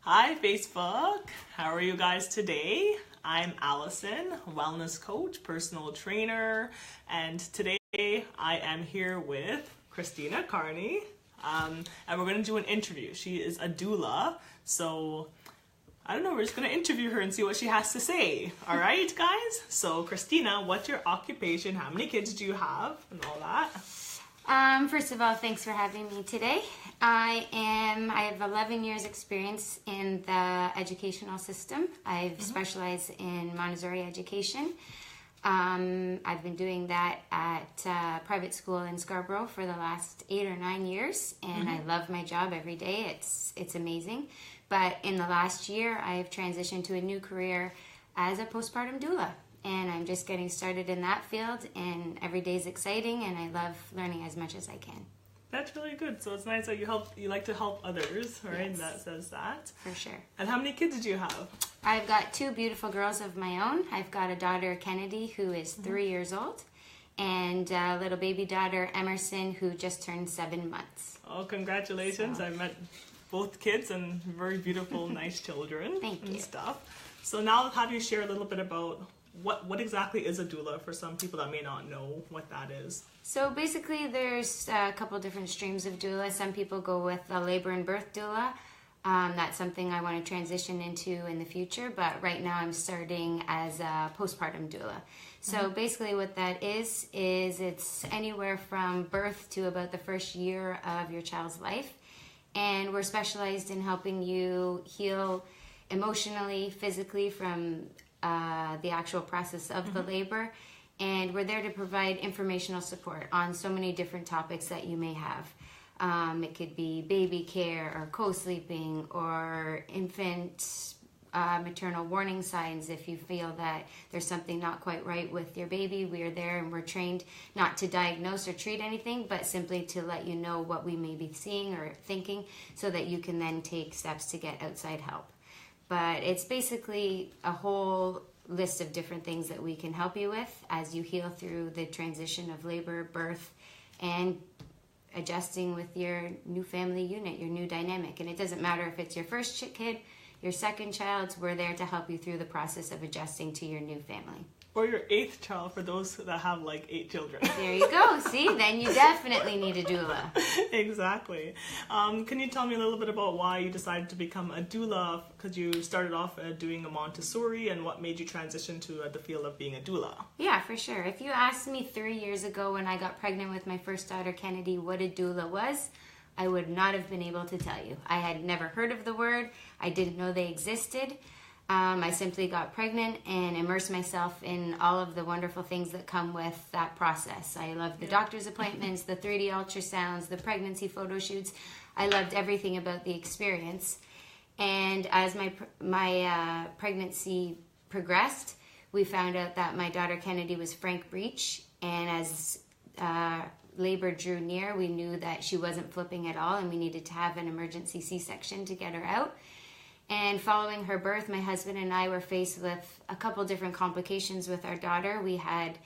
Hi Facebook, how are you guys today? I'm Allison, wellness coach, personal trainer, and today I am here with Christina Carney, and we're going to do an interview. She is a doula, so I don't know, we're just going to interview her and see what she has to say. All right, guys? So Christina, what's your occupation? How many kids do you have and all that? First of all, thanks for having me today. I have 11 years experience in the educational system. I've specialized in Montessori education. I've been doing that at private school in Scarborough for the last 8 or 9 years, and I love my job every day. It's amazing. But in the last year, I've transitioned to a new career as a postpartum doula. And I'm just getting started in that field, and every day is exciting, and I love learning as much as I can. That's really good. So it's nice that you like to help others, right? Yes. That says that. For sure. And how many kids did you have? I've got 2 beautiful girls of my own. I've got a daughter, Kennedy, who is 3 years old, and a little baby daughter, Emerson, who just turned 7 months. Oh, congratulations. I met both kids and very beautiful, nice children. Thank you. Stuff. So now have you share a little bit about what exactly is a doula for some people that may not know what that is? So basically there's a couple different streams of doula. Some people go with a labor and birth doula. That's something I want to transition into in the future, but right now I'm starting as a postpartum doula. So basically what that is it's anywhere from birth to about the first year of your child's life. And we're specialized in helping you heal emotionally, physically from the actual process of the labor, and we're there to provide informational support on so many different topics that you may have. It could be baby care or co-sleeping or infant maternal warning signs. If you feel that there's something not quite right with your baby, we are there, and we're trained not to diagnose or treat anything, but simply to let you know what we may be seeing or thinking so that you can then take steps to get outside help. But it's basically a whole list of different things that we can help you with as you heal through the transition of labor, birth, and adjusting with your new family unit, your new dynamic. And it doesn't matter if it's your first kid, your second child, we're there to help you through the process of adjusting to your new family. Or your 8th child for those that have like 8 children. There you go. See, then you definitely need a doula. Exactly. Can you tell me a little bit about why you decided to become a doula? Because you started off doing a Montessori, and what made you transition to the field of being a doula? Yeah, for sure. If you asked me 3 years ago when I got pregnant with my first daughter, Kennedy, what a doula was, I would not have been able to tell you. I had never heard of the word. I didn't know they existed. I simply got pregnant and immersed myself in all of the wonderful things that come with that process. I loved the doctor's appointments, the 3D ultrasounds, the pregnancy photo shoots. I loved everything about the experience. And as my pregnancy progressed, we found out that my daughter Kennedy was frank breech, and as labor drew near, we knew that she wasn't flipping at all, and we needed to have an emergency C-section to get her out. And following her birth, my husband and I were faced with a couple different complications with our daughter. We had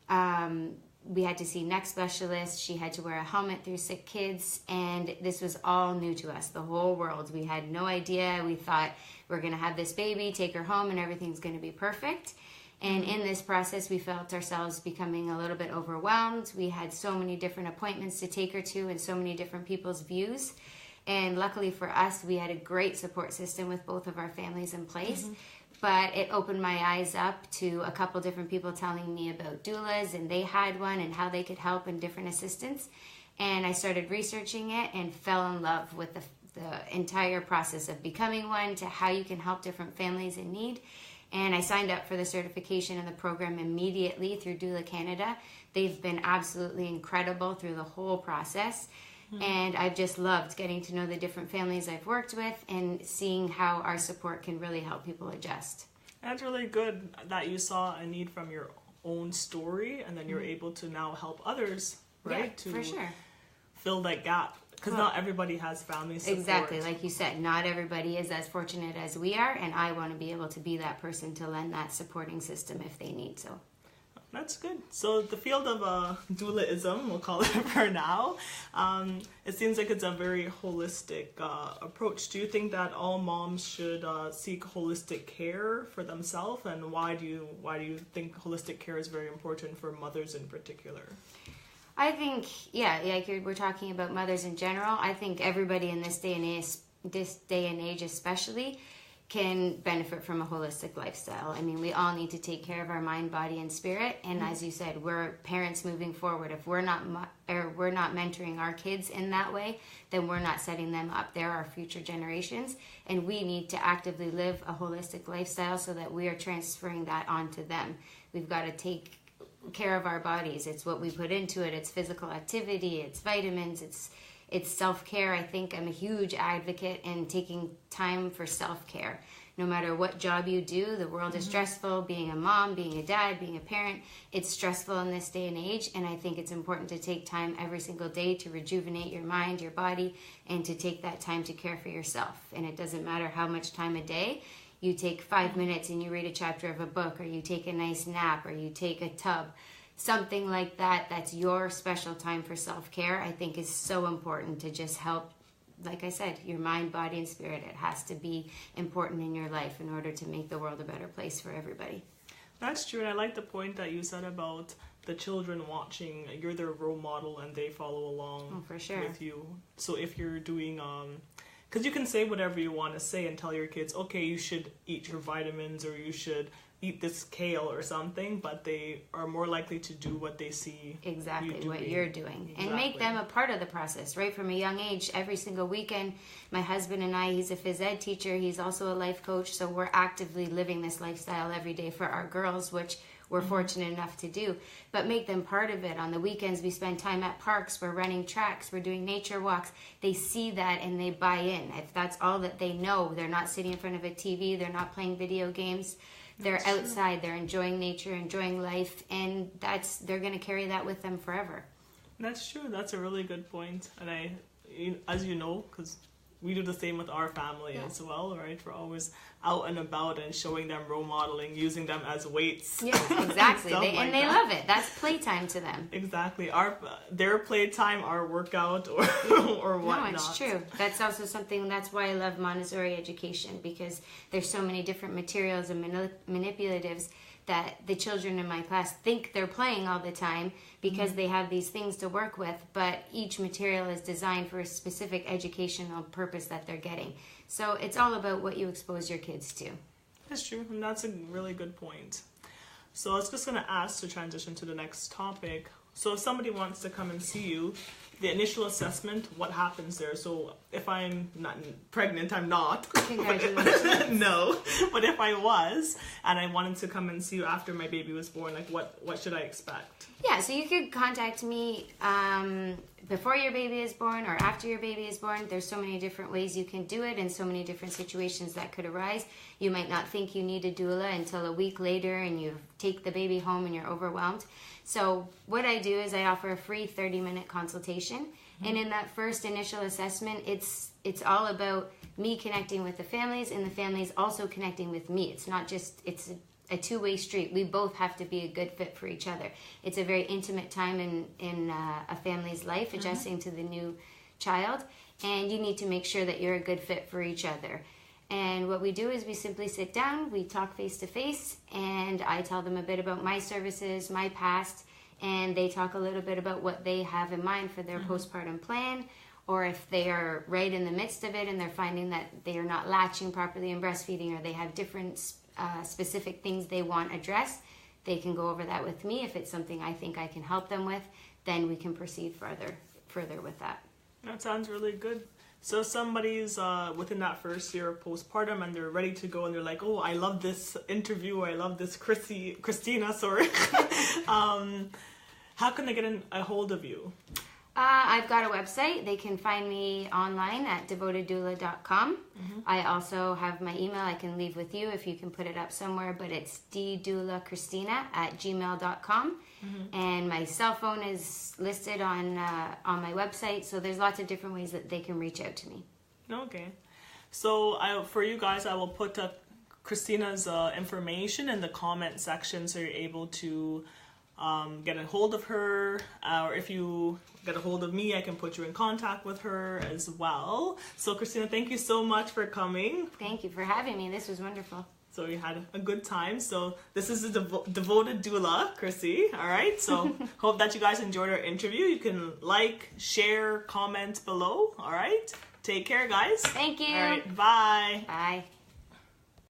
to see neck specialists. She had to wear a helmet through sick kids, and this was all new to us, the whole world. We had no idea. We thought we're going to have this baby, take her home, and everything's going to be perfect. And in this process, we felt ourselves becoming a little bit overwhelmed. We had so many different appointments to take her to and so many different people's views. And luckily for us, we had a great support system with both of our families in place. But it opened my eyes up to a couple different people telling me about doulas, and they had one, and how they could help and different assistance. And I started researching it and fell in love with the entire process of becoming one, to how you can help different families in need. And I signed up for the certification and the program immediately through Doula Canada. They've been absolutely incredible through the whole process. And I've just loved getting to know the different families I've worked with and seeing how our support can really help people adjust. That's really good that you saw a need from your own story, and then you're able to now help others, right? Yeah, for sure. Fill that gap. Because not everybody has family support. Exactly, like you said, not everybody is as fortunate as we are, and I want to be able to be that person to lend that supporting system if they need so. That's good. So the field of doulaism, we'll call it for now, it seems like it's a very holistic approach. Do you think that all moms should seek holistic care for themselves, and why do you think holistic care is very important for mothers in particular? I think, like we're talking about mothers in general. I think everybody in this day and age especially can benefit from a holistic lifestyle. I mean, we all need to take care of our mind, body, and spirit. And as you said, we're parents moving forward. If we're not mentoring our kids in that way, then we're not setting them up. They're our future generations, and we need to actively live a holistic lifestyle so that we are transferring that onto them. We've got to take care of our bodies. It's what we put into it. It's physical activity. It's vitamins. It's self-care. I think I'm a huge advocate in taking time for self-care. No matter what job you do, the world is stressful. Being a mom, being a dad, being a parent, it's stressful in this day and age. And I think it's important to take time every single day to rejuvenate your mind, your body, and to take that time to care for yourself. And it doesn't matter how much time a day. You take 5 minutes and you read a chapter of a book, or you take a nice nap, or you take a tub. Something like that, that's your special time for self-care, I think is so important to just help, like I said, your mind, body, and spirit. It has to be important in your life in order to make the world a better place for everybody. That's true, and I like the point that you said about the children watching. You're their role model and they follow along for sure. with you. So if you're doing... because you can say whatever you want to say and tell your kids, okay, you should eat your vitamins or you should eat this kale or something, but they are more likely to do what they see exactly what you're doing. Exactly. And make them a part of the process, right? From a young age, every single weekend, my husband and I, he's a phys ed teacher, he's also a life coach, so we're actively living this lifestyle every day for our girls, which we're fortunate enough to do. But make them part of it. On the weekends, we spend time at parks, we're running tracks, we're doing nature walks. They see that and they buy in. If that's all that they know, they're not sitting in front of a TV, they're not playing video games. They're outside, they're enjoying nature, enjoying life, and they're going to carry that with them forever. That's true. That's a really good point. And as you know, because we do the same with our family as well, right? We're always out and about and showing them role modeling, using them as weights. Yeah, exactly. They love it. That's playtime to them. Exactly. Their playtime, our workout, or whatnot. No, it's true. That's also something, that's why I love Montessori education, because there's so many different materials and manipulatives that the children in my class think they're playing all the time because they have these things to work with, but each material is designed for a specific educational purpose that they're getting. So it's all about what you expose your kids to. That's true, and that's a really good point. So I was just going to ask to transition to the next topic. So if somebody wants to come and see you, the initial assessment, what happens there? So if I'm not pregnant, I'm not. Congratulations. No, but if I was and I wanted to come and see you after my baby was born, like what should I expect? Yeah, so you could contact me before your baby is born or after your baby is born. There's so many different ways you can do it and so many different situations that could arise. You might not think you need a doula until a week later and you take the baby home and you're overwhelmed. So what I do is I offer a free 30-minute consultation. And in that first initial assessment, it's all about me connecting with the families and the families also connecting with me. It's not just, it's a two-way street. We both have to be a good fit for each other. It's a very intimate time in a family's life, adjusting to the new child, and you need to make sure that you're a good fit for each other. And what we do is we simply sit down, we talk face-to-face, and I tell them a bit about my services, my past, and they talk a little bit about what they have in mind for their postpartum plan, or if they are right in the midst of it and they're finding that they are not latching properly in breastfeeding, or they have different specific things they want addressed, they can go over that with me. If it's something I think I can help them with, then we can proceed further with that. That sounds really good. So somebody's within that first year of postpartum and they're ready to go and they're like, oh, I love this interview, or I love this Christina, sorry. How can they get a hold of you? I've got a website. They can find me online at devoteddoula.com. I also have my email I can leave with you if you can put it up somewhere, but it's ddoulachristina@gmail.com. And my cell phone is listed on my website, so there's lots of different ways that they can reach out to me. Okay. So for you guys, I will put up Christina's information in the comment section so you're able to get a hold of her, or if you get a hold of me, I can put you in contact with her as well. So Christina, thank you so much for coming. Thank you for having me. This was wonderful. So we had a good time. So this is the devoted doula, Chrissy. All right. So hope that you guys enjoyed our interview. You can like, share, comment below. All right. Take care, guys. Thank you. All right. Bye. Bye.